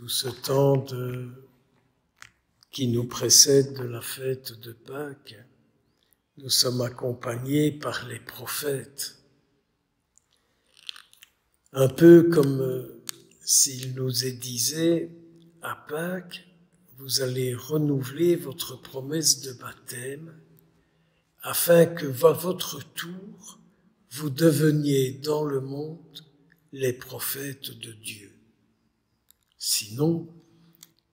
tout ce temps qui nous précède de la fête de Pâques, nous sommes accompagnés par les prophètes. Un peu comme s'il nous disait à Pâques, vous allez renouveler votre promesse de baptême afin que, à votre tour, vous deveniez dans le monde les prophètes de Dieu. Sinon,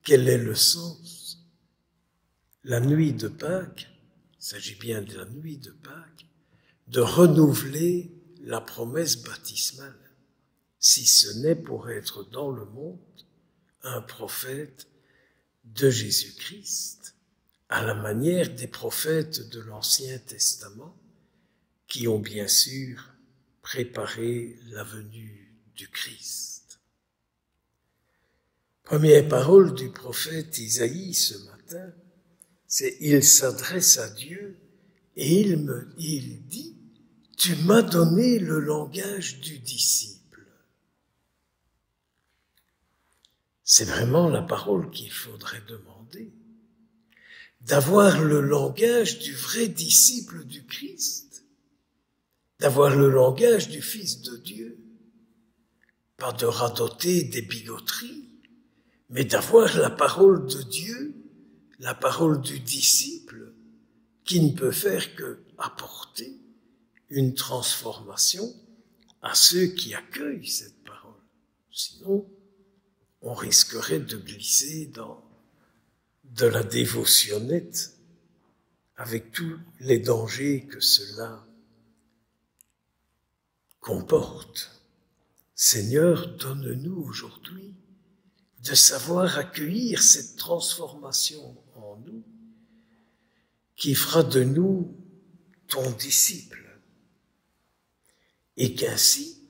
quel est le sens? La nuit de Pâques, il s'agit bien de la nuit de Pâques, de renouveler la promesse baptismale, si ce n'est pour être dans le monde un prophète de Jésus-Christ, à la manière des prophètes de l'Ancien Testament, qui ont bien sûr préparé la venue du Christ. Première parole du prophète Isaïe ce matin, c'est « Il s'adresse à Dieu et il dit « Tu m'as donné le langage du disciple ». C'est vraiment la parole qu'il faudrait demander, d'avoir le langage du vrai disciple du Christ, d'avoir le langage du Fils de Dieu, pas de radoter des bigoteries, mais d'avoir la parole de Dieu, la parole du disciple, qui ne peut faire que apporter une transformation à ceux qui accueillent cette parole. Sinon, on risquerait de glisser dans de la dévotionnette avec tous les dangers que cela comporte. Seigneur, donne-nous aujourd'hui de savoir accueillir cette transformation en nous qui fera de nous ton disciple et qu'ainsi,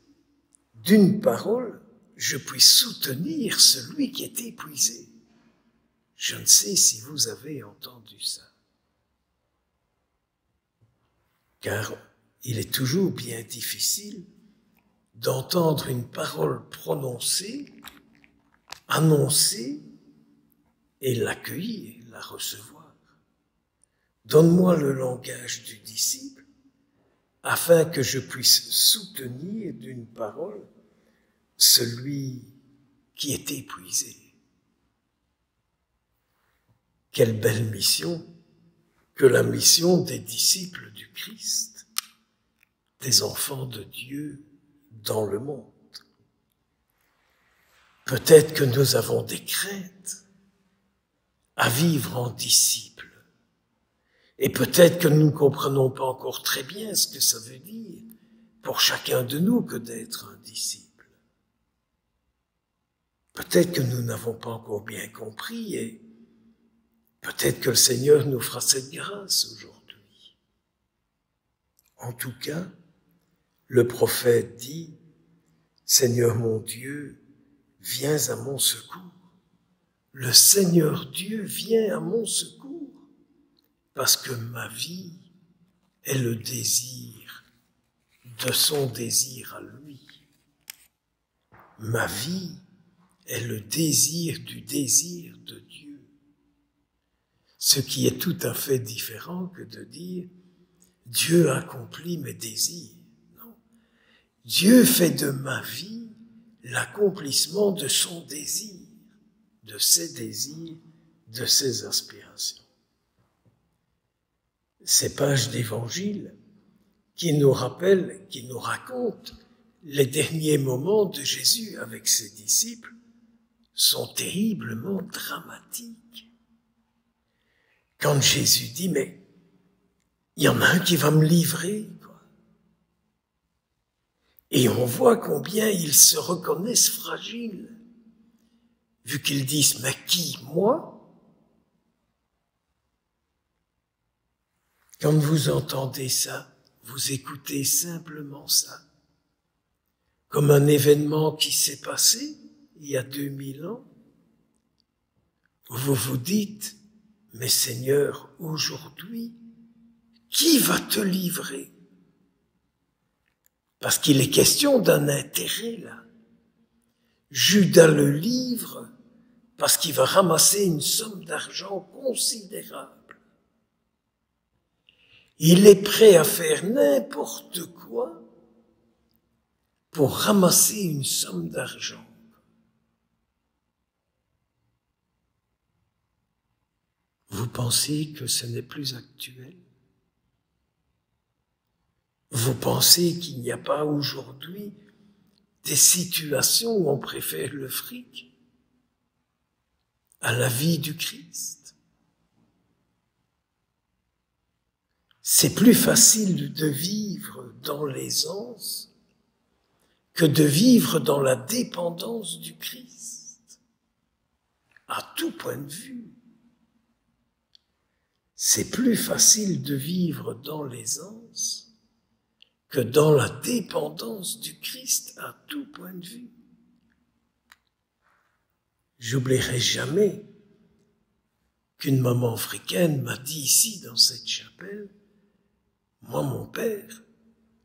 d'une parole, je puisse soutenir celui qui est épuisé. Je ne sais si vous avez entendu ça. Car il est toujours bien difficile d'entendre une parole prononcée, annoncée et l'accueillir, la recevoir. Donne-moi le langage du disciple afin que je puisse soutenir d'une parole celui qui est épuisé. Quelle belle mission que la mission des disciples du Christ, des enfants de Dieu dans le monde. Peut-être que nous avons des craintes à vivre en disciples. Et peut-être que nous ne comprenons pas encore très bien ce que ça veut dire pour chacun de nous que d'être un disciple. Peut-être que nous n'avons pas encore bien compris et peut-être que le Seigneur nous fera cette grâce aujourd'hui. En tout cas, le prophète dit, « Seigneur mon Dieu, viens à mon secours. » Le Seigneur Dieu vient à mon secours parce que ma vie est le désir de son désir à lui. Ma vie est le désir du désir de Dieu. Ce qui est tout à fait différent que de dire « Dieu accomplit mes désirs ». Non. Dieu fait de ma vie l'accomplissement de son désir, de ses désirs, de ses aspirations. Ces pages d'évangile qui nous rappellent, qui nous racontent les derniers moments de Jésus avec ses disciples sont terriblement dramatiques. Quand Jésus dit, mais il y en a un qui va me livrer, quoi. Et on voit combien ils se reconnaissent fragiles, vu qu'ils disent, mais qui, moi? Quand vous entendez ça, vous écoutez simplement ça, comme un événement qui s'est passé il y a 2000 ans, vous vous dites, mais Seigneur, aujourd'hui, qui va te livrer? Parce qu'il est question d'un intérêt là. Judas le livre parce qu'il va ramasser une somme d'argent considérable. Il est prêt à faire n'importe quoi pour ramasser une somme d'argent. Vous pensez que ce n'est plus actuel? Vous pensez qu'il n'y a pas aujourd'hui des situations où on préfère le fric à la vie du Christ? C'est plus facile de vivre dans l'aisance que de vivre dans la dépendance du Christ, à tout point de vue. C'est plus facile de vivre dans l'aisance que dans la dépendance du Christ à tout point de vue. J'oublierai jamais qu'une maman africaine m'a dit ici dans cette chapelle, « Moi, mon père,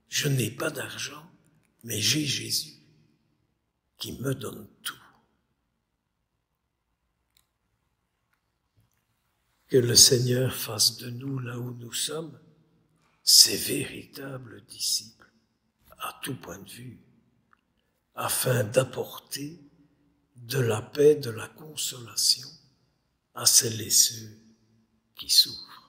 je n'ai pas d'argent, mais j'ai Jésus qui me donne tout. » Que le Seigneur fasse de nous, là où nous sommes, ses véritables disciples, à tout point de vue, afin d'apporter de la paix, de la consolation à celles et ceux qui souffrent.